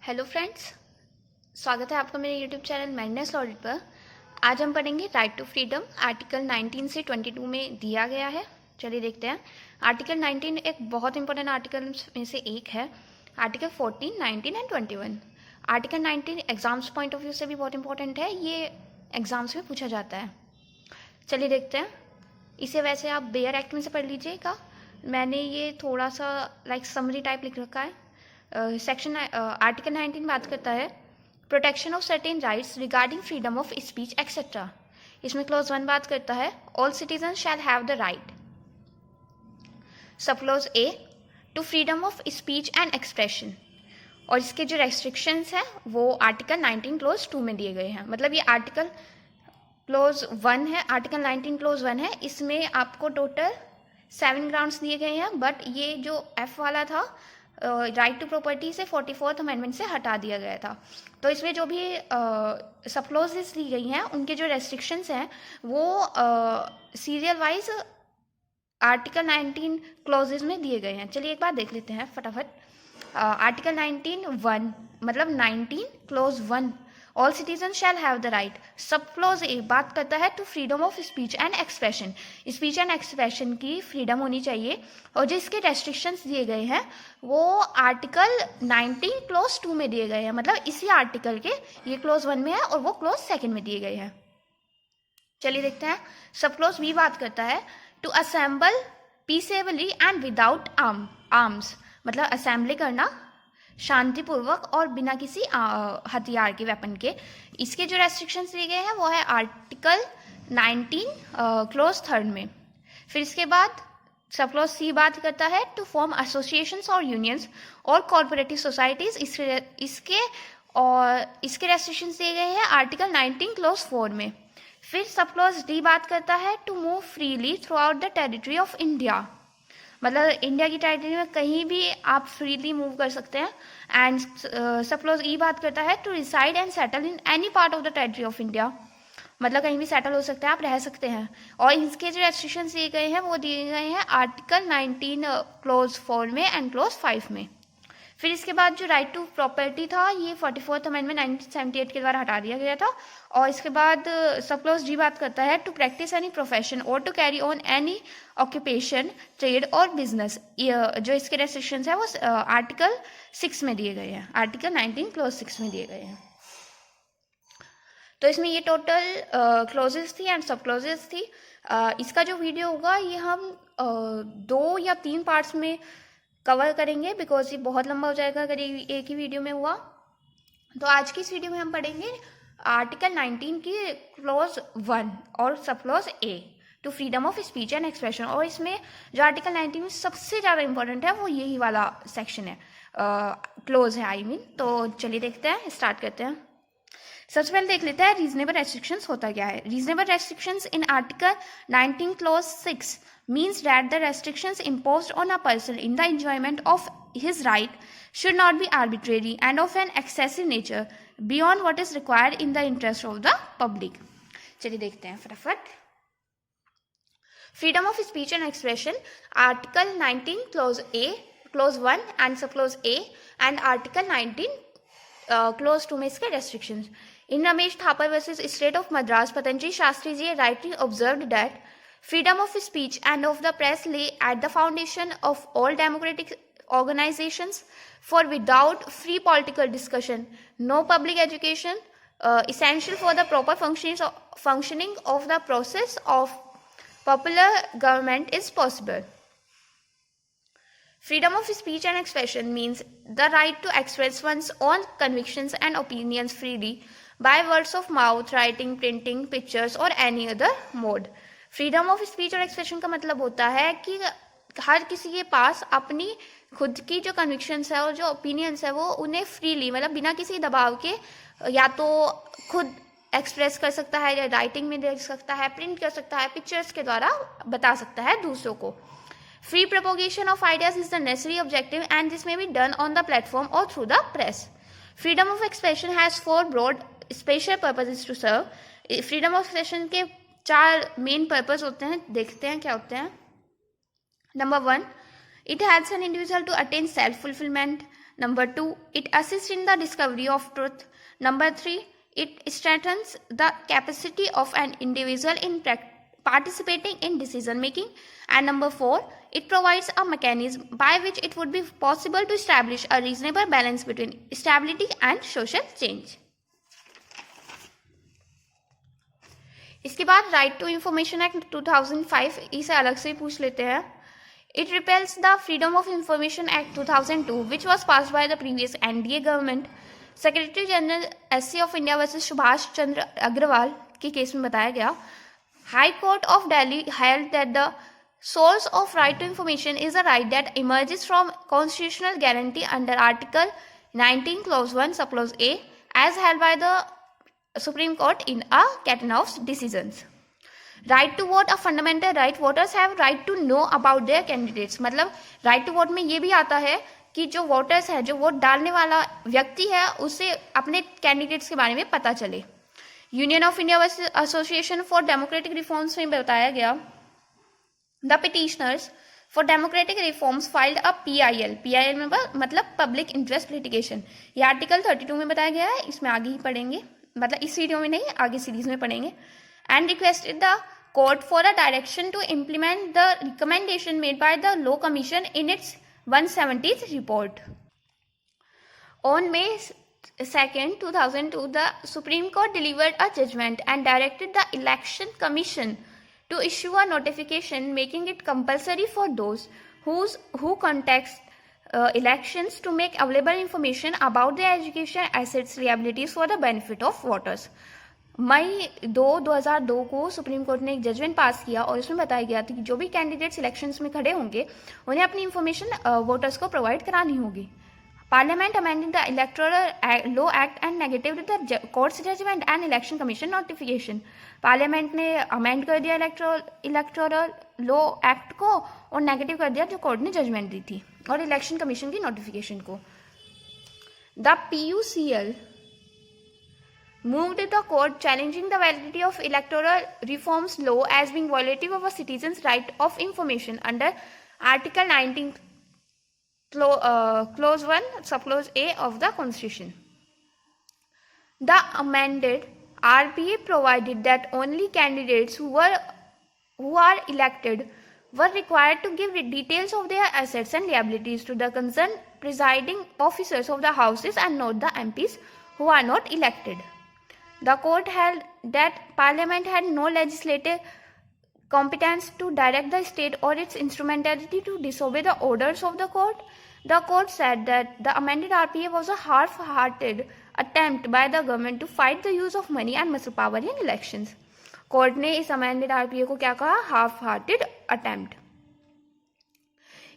Hello friends, स्वागत है आपका मेरे यूट्यूब चैनल मैग्नेस लॉजिक पर। आज हम पढ़ेंगे राइट टू फ्रीडम। आर्टिकल 19 से 22 में दिया गया है। चलिए देखते हैं। आर्टिकल 19 एक बहुत इंपॉर्टेंट आर्टिकल में से एक है। Article 14, 19 and 21। Article 19 exams point of view से भी बहुत इंपॉर्टेंट है। ये एग्जाम्स में पूछा जाता है। चलिए देखते हैं। इसे वैसे आप बेयर एक्ट में से पढ़ लीजिएगा। मैंने ये थोड़ा सा समरी टाइप लिख रखा है। सेक्शन आर्टिकल 19 बात करता है protection of certain rights regarding freedom of speech etcetera. इसमें क्लॉज 1 बात करता है all citizen shall have the right. Sub clause A to freedom of speech and expression. और इसके जो रेस्ट्रिक्शंस हैं वो आर्टिकल 19 क्लॉज 2 में दिए गए हैं। मतलब ये आर्टिकल क्लॉज 1 है, आर्टिकल 19 क्लॉज 1 है। इसमें आपको टोटल 7 ग्राउंड्स दिए गए हैं, बट ये जो एफ वाला था राइट टू प्रॉपर्टी से 44th अमेंडमेंट से हटा दिया गया था। तो इसमें जो भी सब क्लॉजेस दी गई हैं उनके जो रेस्ट्रिक्शंस हैं वो सीरियल वाइज आर्टिकल 19 क्लॉजेस में दिए गए हैं। चलिए एक बार देख लेते हैं फटाफट। आर्टिकल 19(1) मतलब 19 clause 1 all citizen shall have the right. Sub clause A बात करता है to freedom of speech and expression. Speech and expression की फ्रीडम होनी चाहिए। और जो इसके रेस्ट्रिक्शंस दिए गए हैं वो आर्टिकल 19 क्लॉज 2 में दिए गए हैं। मतलब इसी आर्टिकल के ये क्लॉज 1 में है और वो क्लॉज 2 में दिए गए हैं। चलिए देखते हैं। सब क्लॉज बी बात करता है to assemble peaceably and without arms. मतलब असेंबली करना शांतिपूर्वक और बिना किसी हथियार के, वेपन के। इसके जो रेस्ट्रिक्शंस दिए गए हैं वो है आर्टिकल 19 क्लॉज 3 में। फिर इसके बाद सब क्लॉज सी बात करता है टू फॉर्म एसोसिएशंस और यूनियंस और कॉर्पोरेटिव सोसाइटीज। इसके रेस्ट्रिक्शंस दिए गए हैं आर्टिकल 19 क्लॉज 4 में। फिर सब क्लॉज डी बात करता है to move freely throughout the territory of India. मतलब इंडिया की टेरिटरी में कहीं भी आप फ्रीली मूव कर सकते हैं। एंड सब क्लॉज ई बात करता है to reside and settle in any part of the territory of India. मतलब कहीं भी सेटल हो सकते हैं, आप रह सकते हैं। और इसके जो रेस्ट्रिक्शंस दिए गए हैं वो दिए गए हैं आर्टिकल 19 क्लॉज 4 में एंड क्लॉज 5 में। फिर इसके बाद जो राइट टू प्रॉपर्टी था ये 44th अमेंडमेंट 1978 के द्वारा हटा दिया गया था। और इसके बाद सब क्लॉज जी बात करता है टू प्रैक्टिस एनी प्रोफेशन और to carry on any occupation, trade और बिजनेस। जो इसके रेस्ट्रिक्शंस है वो आर्टिकल 6 में दिए गए हैं। आर्टिकल 19 क्लॉज 6 में दिए गए हैं। तो इसमें ये टोटल क्लॉजेस थी एंड सब क्लॉजेस थी। इसका जो वीडियो होगा ये हम 2 या 3 पार्ट्स में कवर करेंगे, बिकॉज ये बहुत लंबा हो जाएगा अगर एक ही वीडियो में हुआ। तो आज की इस वीडियो में हम पढ़ेंगे आर्टिकल 19 की क्लॉज 1 और sub clause A to freedom of speech and expression. और इसमें जो आर्टिकल 19 में सबसे ज़्यादा इंपॉर्टेंट है वो यही वाला सेक्शन है, क्लोज है आई मीन। तो चलिए देखते हैं, स्टार्ट करते हैं। सबसे पहले देख लेते हैं रीजनेबल रेस्ट्रिक्शंस होता क्या है। Reasonable restrictions in article 19 clause 6 means that the restrictions imposed on a person in the enjoyment of his right should not be arbitrary and of an excessive nature beyond what is required in the interest of the public। चलिए देखते हैं फटाफट। Freedom of speech and expression article 19 clause A clause 1 and sub clause A and article 19 clause 2 में इसके restrictions. In Romesh Thapar versus state of Madras Patanjali Sastri ji rightly observed that freedom of speech and of the press lay at the foundation of all democratic organizations, for without free political discussion no public education essential for the proper functioning of the process of popular government is possible। Freedom of speech and expression means the right to express one's own convictions and opinions freely by words of mouth, writing, printing, pictures or any other mode। Freedom of speech और expression का मतलब होता है कि हर किसी के पास अपनी खुद की जो कन्विक्शंस है और जो ओपिनियंस है वो उन्हें फ्रीली, मतलब बिना किसी दबाव के, या तो खुद एक्सप्रेस कर सकता है या राइटिंग में दे सकता है, प्रिंट कर सकता है, पिक्चर्स के द्वारा बता सकता है दूसरों को। Free propagation of ideas is the necessary objective and this may be done on the platform और through the press. Freedom of expression has 4 broad special purposes to serve. Freedom of expression के 4 main purpose होते हैं, देखते हैं क्या होते हैं। Number 1, it helps an individual to attain self fulfilment. Number 2, it assists in the discovery of truth. Number 3, it strengthens the capacity of an individual in participating in decision making. And number 4, it provides a mechanism by which it would be possible to establish a reasonable balance between stability and social change. इसके बाद right to information act 2005, इसे अलग से पूछ लेते हैं. It repeals the Freedom of Information Act 2002, which was passed by the previous NDA government. Secretary General SC of India versus Subhash Chandra Agrawal के case में बताया गया, High Court of Delhi held that the source of right to information is a right that emerges from constitutional guarantee under Article 19 Clause 1 Subclause A, as held by the Supreme Court in a Katanoff's decisions. Right to vote a fundamental right. Voters have right to know about their candidates. मतलब right to vote में ये भी आता है कि जो voters है, जो वोट डालने वाला व्यक्ति है, उसे अपने कैंडिडेट्स के बारे में पता चले. Union of India versus association for democratic reforms में बताया गया, the petitioners for democratic reforms filed a PIL. PIL में मतलब पब्लिक इंटरेस्ट लिटिगेशन. ये आर्टिकल 32 में बताया गया है, इसमें आगे ही पढ़ेंगे, मतलब इस वीडियो में नहीं, आगे सीरीज में पढ़ेंगे. And requested the court for a direction to implement the recommendation made by the Law Commission in its 170th report. On May 2nd, 2002, the Supreme Court delivered a judgment and directed the Election Commission to issue a notification making it compulsory for those who contest elections to make available information about their education, assets, liabilities for the benefit of voters. मई 2002 को supreme court ने एक judgement पास किया और इसमें बताया गया था कि जो भी कैंडिडेट्स इलेक्शंस में खड़े होंगे उन्हें अपनी इंफॉर्मेशन वोटर्स को प्रोवाइड करानी होगी. Parliament amended the electoral law act and negative the court's judgment and election commission notification. Parliament ने अमेंड कर दिया इलेक्टोरल लॉ एक्ट को और नेगेटिव कर दिया जो कोर्ट ने जजमेंट दी थी और इलेक्शन कमीशन की नोटिफिकेशन को. The PUCL moved the court challenging the validity of electoral reforms law as being violative of a citizen's right of information under Article 19 Clause 1 Subclause A of the Constitution. The amended RPA provided that only candidates who are elected were required to give details of their assets and liabilities to the concerned presiding officers of the houses and not the MPs who are not elected. The court held that Parliament had no legislative competence to direct the state or its instrumentality to disobey the orders of the court. The court said that the amended RPA was a half-hearted attempt by the government to fight the use of money and muscle power in elections. Court ने इस amended RPA को क्या कहा? Half-hearted attempt.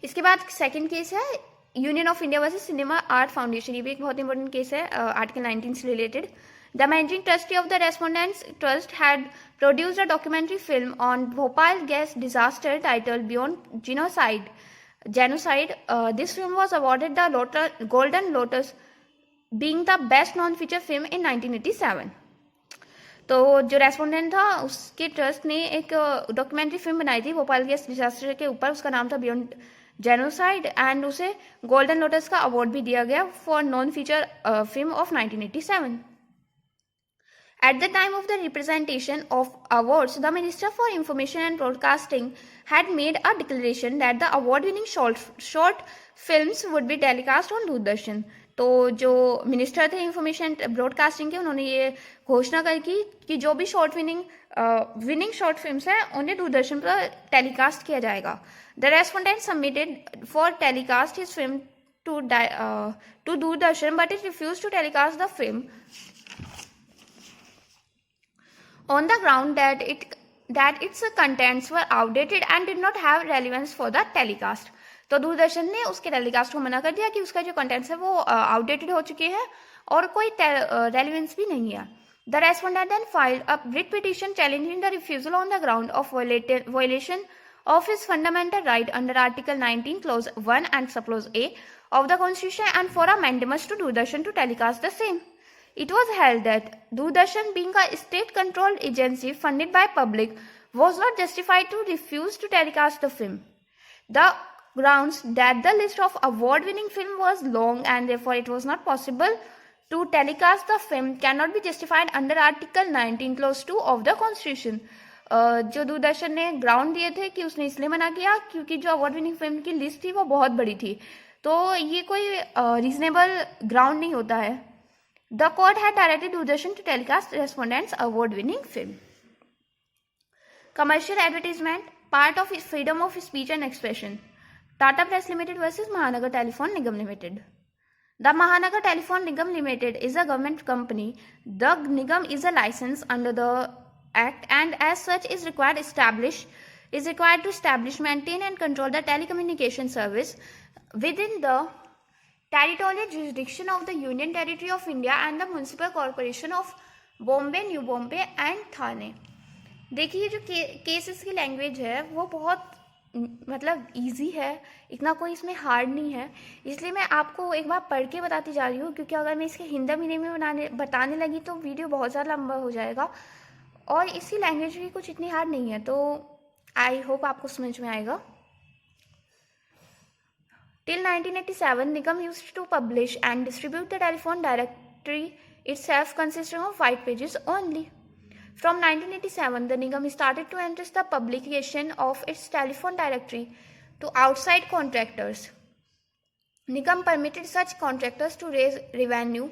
इसके बाद second case है union of India versus cinema art foundation. ये भी एक बहुत इंपॉर्टेंट केस है आर्टिकल 19 से related. The managing trustee of the respondents trust had produced a documentary film on Bhopal gas disaster titled Beyond Genocide. This film was awarded the Golden Lotus, being the best non-feature film in 1987. तो जो respondent था उसके trust ने एक documentary film बनाई थी Bhopal gas disaster के ऊपर. उसका नाम था बियॉन्ड जेनोसाइड एंड उसे गोल्डन लोटस का अवार्ड भी दिया गया for non feature film of 1987. At the time of the representation of awards, the Minister for Information and Broadcasting had made a declaration that the award-winning short films would be telecast on Doordarshan. तो जो minister थे information broadcasting के, उन्होंने ये घोषणा कर की कि जो भी विनिंग शॉर्ट फिल्म्स हैं उन्हें दूरदर्शन पर टेलीकास्ट किया जाएगा. The respondent submitted for telecast his film to Doordarshan but it refuse to telecast the film on the ground that its contents were outdated and did not have relevance for the telecast. तो दूरदर्शन ने उसके telecast को मना कर दिया कि उसका जो कंटेंट्स है वो आउटडेटेड हो चुके हैं और कोई रेलिवेंस भी नहीं है. The respondent then filed a writ petition challenging the refusal on the ground of violation of his fundamental right under Article 19 Clause 1 and Subclause A of the Constitution and for a mandamus to Doordarshan to telecast the same. It was held that Doordarshan, being a state-controlled agency funded by public, was not justified to refuse to telecast the film. The grounds that the list of award-winning film was long and therefore it was not possible to telecast the film cannot be justified under Article 19 Clause 2 of the Constitution. जो दूरदर्शन ने ground दिए थे कि उसने इसलिए मना किया क्योंकि जो अवार्ड विनिंग फिल्म की लिस्ट थी वो बहुत बड़ी थी, तो ये कोई रीजनेबल ग्राउंड नहीं होता है. The court had directed Doordarshan to telecast respondents award winning film. Commercial advertisement part of freedom of speech and expression. Tata Press Limited versus Mahanagar Telephone Nigam Limited. The Mahanagar Telephone Nigam Limited is a government company. The Nigam is a license under the Act and as such is required to establish, maintain and control the telecommunication service within the territorial jurisdiction of the Union Territory of India and the Municipal Corporation of Bombay, New Bombay and Thane. देखिए जो cases की language है वो बहुत मतलब easy है, इतना कोई इसमें हार्ड नहीं है, इसलिए मैं आपको एक बार पढ़ के बताती जा रही हूँ क्योंकि अगर मैं इसके हिंदी मीनिंग में बताने लगी तो वीडियो बहुत ज़्यादा लंबा हो जाएगा और इसकी लैंग्वेज भी कुछ इतनी हार्ड नहीं है, तो आई होप आपको समझ में आएगा. Till 1987, Nigam used to publish and distribute the telephone directory itself consisting of 5 pages only. From 1987, the Nigam started to entrust the publication of its telephone directory to outside contractors. Nigam permitted such contractors to raise revenue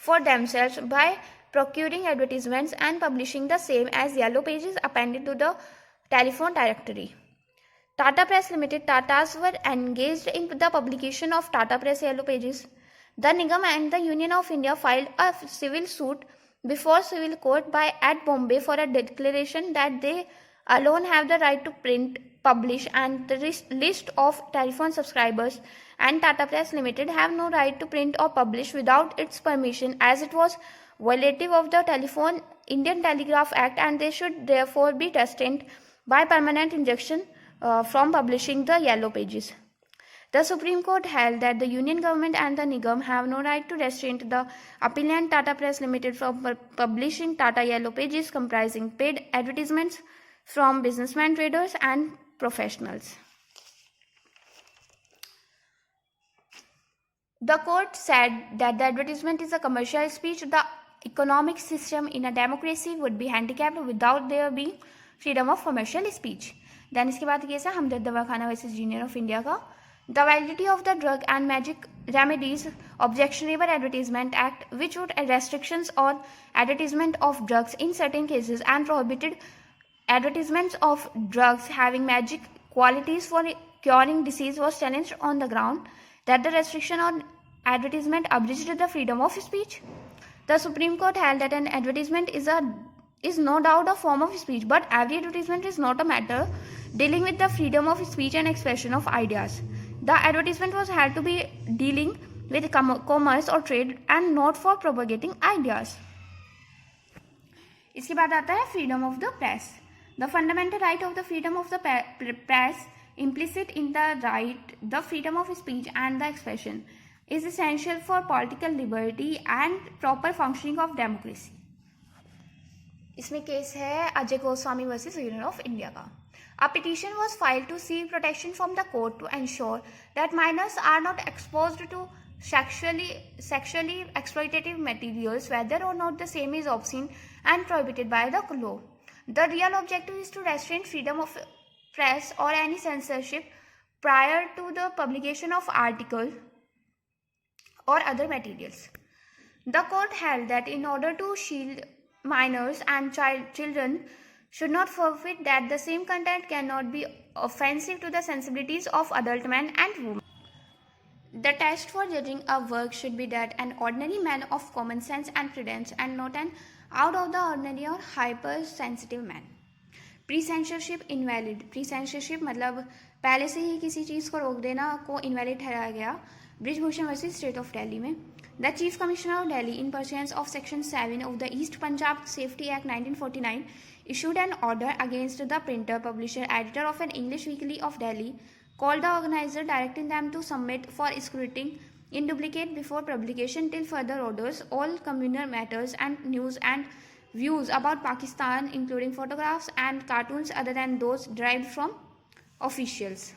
for themselves by procuring advertisements and publishing the same as yellow pages appended to the telephone directory. Tata Press Limited, Tatas were engaged in the publication of Tata Press yellow pages. The Nigam and the Union of India filed a civil suit before civil court at Bombay for a declaration that they alone have the right to print, publish and the list of telephone subscribers, and Tata Press Limited have no right to print or publish without its permission as it was violative of the Indian Telegraph Act and they should therefore be restrained by permanent injunction from publishing the yellow pages. The Supreme Court held that the Union Government and the Nigam have no right to restrain the appellant Tata Press Limited from publishing Tata Yellow Pages comprising paid advertisements from businessmen, traders and professionals. The court said that the advertisement is a commercial speech. The economic system in a democracy would be handicapped without there being freedom of commercial speech. Then इसके बाद case है हमदर्द दवाखाना versus union of India का. The validity of the Drug and Magic Remedies Objectionable Advertisement Act, which would add restrictions on advertisement of drugs in certain cases and prohibited advertisements of drugs having magic qualities for curing disease, was challenged on the ground that the restriction on advertisement abridged the freedom of speech. The Supreme Court held that an advertisement is no doubt a form of speech, but every advertisement is not a matter dealing with the freedom of speech and expression of ideas. The advertisement was held to be dealing with commerce or trade and not for propagating ideas. इसके बाद आता है freedom of the press. The fundamental right of the freedom of the press, implicit in the right, the freedom of speech and the expression, is essential for political liberty and proper functioning of democracy. इसमें case है Ajay Goswami versus union of India का. A petition was filed to seek protection from the court to ensure that minors are not exposed to sexually exploitative materials, whether or not the same is obscene and prohibited by the law. The real objective is to restrain freedom of press or any censorship prior to the publication of article or other materials. The court held that in order to shield minors and children should not forfeit that the same content cannot be offensive to the sensibilities of adult men and women. The test for judging a work should be that an ordinary man of common sense and prudence and not an out of the ordinary or hypersensitive man. Pre-censorship invalid. Pre-censorship मतलब पहले से ही किसी चीज़ को रोक देना को invalid ठहराया गया Brijbhushan versus state of Delhi में. The Chief Commissioner of Delhi, in pursuance of Section 7 of the East Punjab Safety Act 1949, issued an order against the printer, publisher, editor of an English weekly of Delhi, called the organizer, directing them to submit for scrutiny in duplicate before publication till further orders all communal matters and news and views about Pakistan, including photographs and cartoons other than those derived from officials.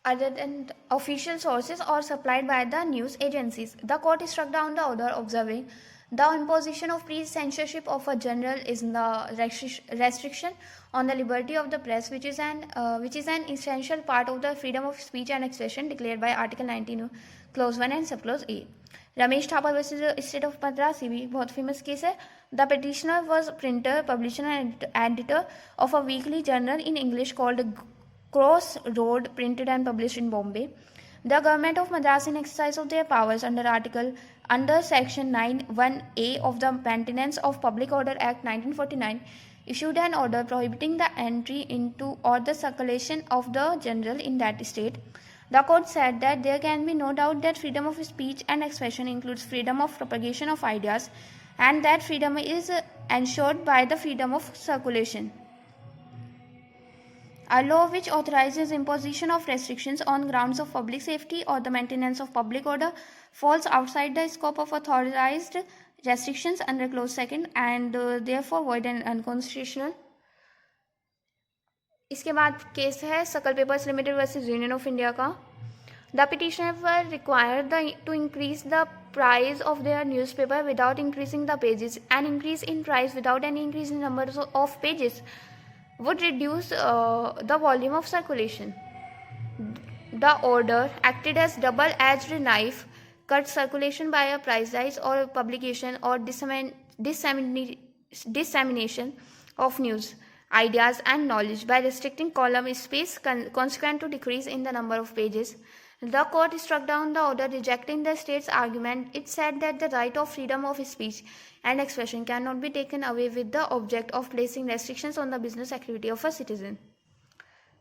other than official sources or supplied by the news agencies. The court struck down the order, observing the imposition of pre-censorship of a general is the restriction on the liberty of the press, which is an essential part of the freedom of speech and expression declared by Article 19, Clause 1 and Subclause A. Ramesh Thapar versus State of Madras, ये भी बहुत famous case है. The petitioner was printer, publisher and editor of a weekly journal in English called Crossroad, printed and published in Bombay. The government of Madras, in exercise of their powers under Section 9(1)(a) of the Maintenance of Public Order Act 1949, issued an order prohibiting the entry into or the circulation of the journal in that state. The court said that there can be no doubt that freedom of speech and expression includes freedom of propagation of ideas, and that freedom is ensured by the freedom of circulation. A law which authorizes imposition of restrictions on grounds of public safety or the maintenance of public order falls outside the scope of authorized restrictions under Clause 2 and therefore void and unconstitutional. इसके बाद case है सकल papers limited versus union of India का. The petitioner were required to increase the price of their newspaper without increasing the pages. An increase in price without any increase in numbers of pages would reduce the volume of circulation. The order acted as double-edged knife, cut circulation by a price rise or publication or dissemination of news, ideas and knowledge by restricting column space consequent to decrease in the number of pages. The court struck down the order, rejecting the state's argument. It said that the right of freedom of speech and expression cannot be taken away with the object of placing restrictions on the business activity of a citizen.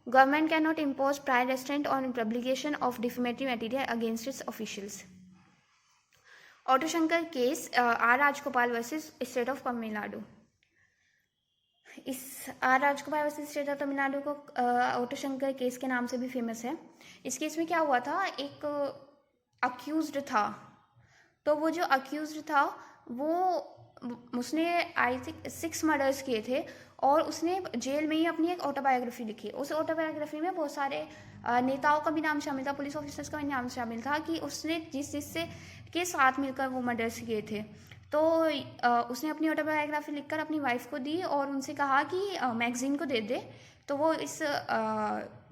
Government cannot impose prior restraint on publication of defamatory material against its officials. Auto Shankar case R Rajagopal versus state of Tamil Nadu. इस R Rajagopal versus state of Tamil Nadu को auto Shankar case के नाम से भी famous है. इस case में क्या हुआ था, एक अक्यूज्ड था, तो वो जो अक्यूज्ड था वो उसने आई थिंक 6 मर्डर्स किए थे और उसने जेल में ही अपनी एक ऑटोबायोग्राफी लिखी. उस ऑटोबायोग्राफी में बहुत सारे नेताओं का भी नाम शामिल था, पुलिस ऑफिसर्स का भी नाम शामिल था कि उसने जिससे के साथ मिलकर वो मर्डर्स किए थे. तो उसने अपनी ऑटोबायोग्राफी लिखकर अपनी वाइफ को दी और उनसे कहा कि मैगजीन को दे दे, तो वो इस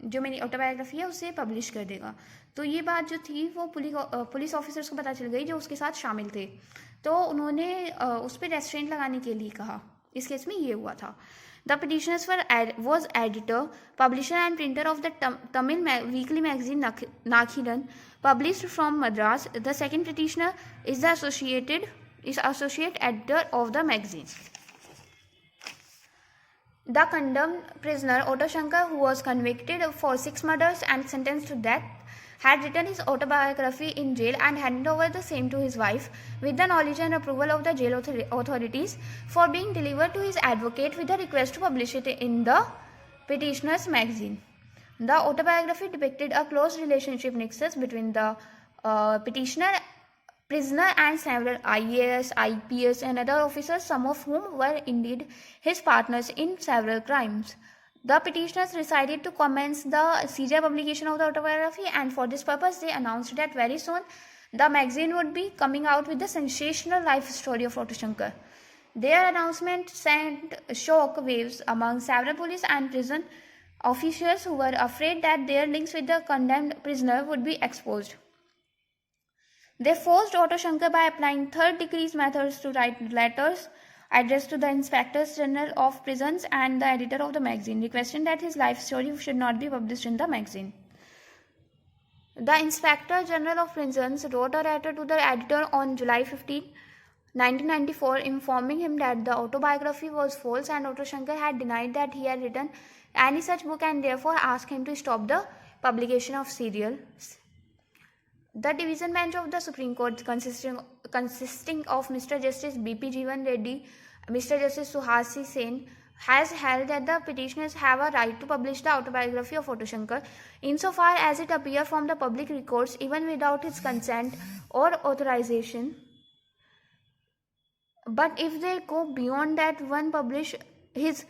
जो मेरी ऑटोबायोग्राफी है उसे पब्लिश कर देगा. तो ये बात जो थी वो पुलिस ऑफिसर्स को पता चल गई जो उसके साथ शामिल थे, तो उन्होंने उस पर रेस्ट्रेंट लगाने के लिए कहा. इस केस में ये हुआ था. The petitioner was editor, publisher and printer of the Tamil weekly magazine Nakhilan, published from Madras. The second petitioner is the associate editor of the magazine. The condemned prisoner Otto Shankar, who was convicted for 6 murders and sentenced to death, had written his autobiography in jail and handed over the same to his wife with the knowledge and approval of the jail authorities for being delivered to his advocate with a request to publish it in the petitioner's magazine. The autobiography depicted a close relationship nexus between the prisoner and several IAS, IPS and other officers, some of whom were indeed his partners in several crimes. The petitioners decided to commence the serial publication of the autobiography, and for this purpose they announced that very soon the magazine would be coming out with the sensational life story of Otto Shankar. Their announcement sent shock waves among several police and prison officials who were afraid that their links with the condemned prisoner would be exposed. They forced Otto Shankar by applying third-degree methods to write letters addressed to the Inspectors General of Prisons and the editor of the magazine, requesting that his life story should not be published in the magazine. The Inspector General of Prisons wrote a letter to the editor on July 15, 1994, informing him that the autobiography was false and Otto Shankar had denied that he had written any such book and therefore asked him to stop the publication of serials. The division bench of the Supreme Court, consisting of Mr. Justice B.P. Jeevan Reddy, Mr. Justice Suhasi Sen, has held that the petitioners have a right to publish the autobiography of Otto Shankar insofar as it appears from the public records even without his consent or authorization. But if they go beyond that, one publish his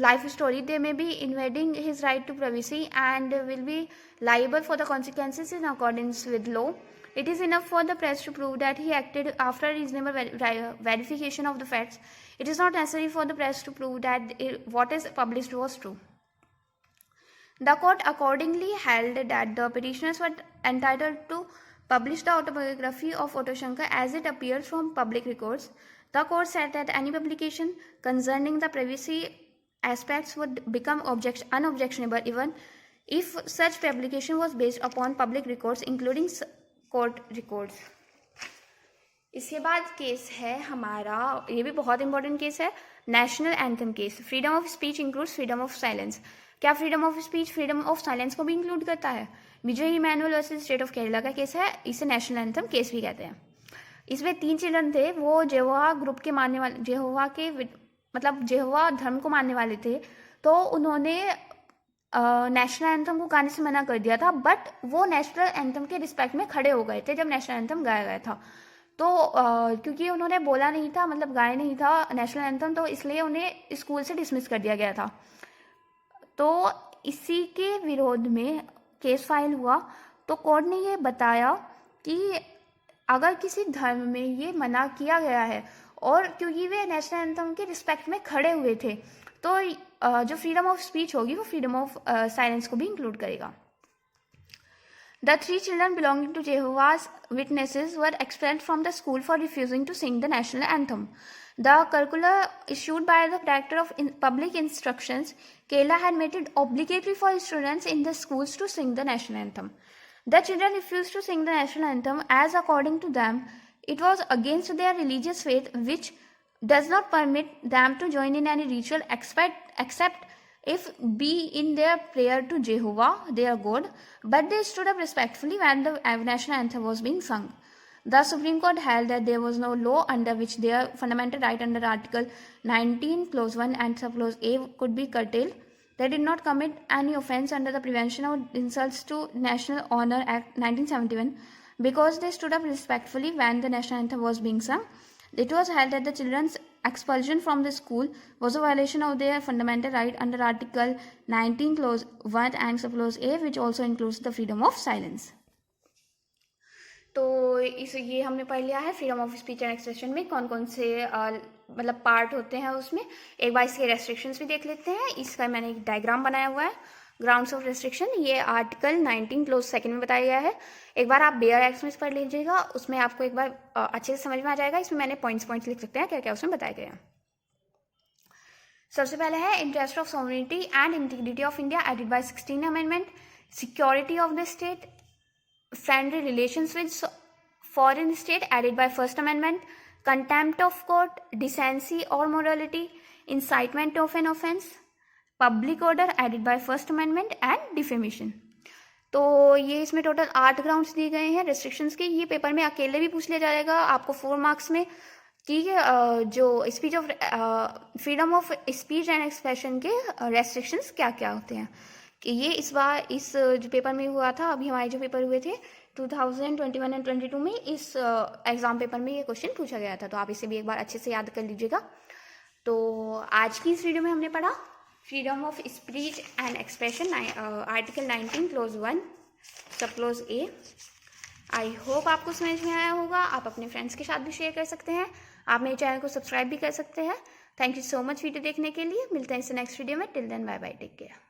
life story, they may be invading his right to privacy and will be liable for the consequences in accordance with law. It is enough for the press to prove that he acted after reasonable verification of the facts. It is not necessary for the press to prove that what is published was true. The court accordingly held that the petitioners were entitled to publish the autobiography of Otto Shankar as it appears from public records. The court said that any publication concerning the privacy aspects would become unobjectionable even if such publication was based upon public records including court records. इसके बाद case है हमारा, ये भी बहुत important case है, national anthem case. Freedom of speech includes freedom of silence. क्या freedom of speech freedom of silence को भी इंक्लूड करता है? Vijay Emmanuel versus state of Kerala का केस है, इसे नेशनल एंथम केस भी कहते हैं. इसमें 3 चिल्ड्रन थे, वो जेहोवा ग्रुप के मानने वाले, जेहोवा के मतलब जेहोवा धर्म को मानने वाले थे. तो उन्होंने नेशनल एंथम को गाने से मना कर दिया था, बट वो नेशनल एंथम के रिस्पेक्ट में खड़े हो गए थे जब नेशनल एंथम गाया गया था. तो क्योंकि उन्होंने बोला नहीं था, मतलब गाया नहीं था नेशनल एंथम, तो इसलिए उन्हें स्कूल से डिसमिस कर दिया गया था. तो इसी के विरोध में केस फाइल हुआ. तो कोर्ट ने ये बताया कि अगर किसी धर्म में ये मना किया गया है और क्योंकि वे नेशनल एंथम के रिस्पेक्ट में खड़े हुए थे, तो जो फ्रीडम ऑफ स्पीच होगी वो फ्रीडम ऑफ साइलेंस को भी इंक्लूड करेगा. The 3 children belonging to Jehovah's Witnesses were expelled from the school for refusing to sing the national anthem. The circular issued by the Director of Public Instructions, Kerala, had made it obligatory for students in the schools to sing the national anthem. The children refused to sing the national anthem as, according to them, it was against their religious faith, which does not permit them to join in any ritual except if be in their prayer to Jehovah, their God, but they stood up respectfully when the national anthem was being sung. The Supreme Court held that there was no law under which their fundamental right under Article 19, Clause 1 and Subclause A could be curtailed. They did not commit any offence under the Prevention of Insults to National Honour Act 1971 because they stood up respectfully when the national anthem was being sung. It was held that the children's expulsion from the school was a violation of their fundamental right under Article 19, Clause 1 and Subclause A, which also includes the freedom of silence. तो ये हमने पढ़ लिया है freedom of speech and expression में कौन कौन से मतलब पार्ट होते हैं उसमें. एक बार इसके रेस्ट्रिक्शंस भी देख लेते हैं. इसका मैंने एक डायग्राम बनाया हुआ है, ग्राउंड्स ऑफ रेस्ट्रिक्शन. ये आर्टिकल 19 क्लोज 2 में बताया गया है. एक बार आप बेयर एक्ट में पढ़ लीजिएगा, उसमें आपको एक बार अच्छे से समझ में आ जाएगा. इसमें मैंने पॉइंट्स लिख सकते हैं क्या क्या उसमें बताए गए हैं. सबसे पहले है interest of sovereignty and integrity of India added by 16 amendment, security of the state, friendly relations with foreign state added by First Amendment, contempt of court, decency or morality, incitement of an offence, public order added by First Amendment and defamation. तो ये इसमें total 8 grounds दिए गए हैं restrictions के. ये paper में अकेले भी पूछ लिया जाएगा आपको 4 मार्क्स में कि जो speech of freedom of speech and expression के रेस्ट्रिक्शंस क्या क्या होते हैं. कि ये इस बार इस जो पेपर में हुआ था, अभी हमारे जो पेपर हुए थे 2021 एंड 22 में, इस एग्ज़ाम पेपर में ये क्वेश्चन पूछा गया था. तो आप इसे भी एक बार अच्छे से याद कर लीजिएगा. तो आज की इस वीडियो में हमने पढ़ा freedom of speech and expression, article 19 close 1 सब क्लोज ए. आई होप आपको समझ में आया होगा. आप अपने फ्रेंड्स के साथ भी शेयर कर सकते हैं. आप मेरे चैनल को सब्सक्राइब भी कर सकते हैं. Thank you so much video देखने के लिए. मिलते हैं इस नेक्स्ट वीडियो में. Till then bye bye, take care.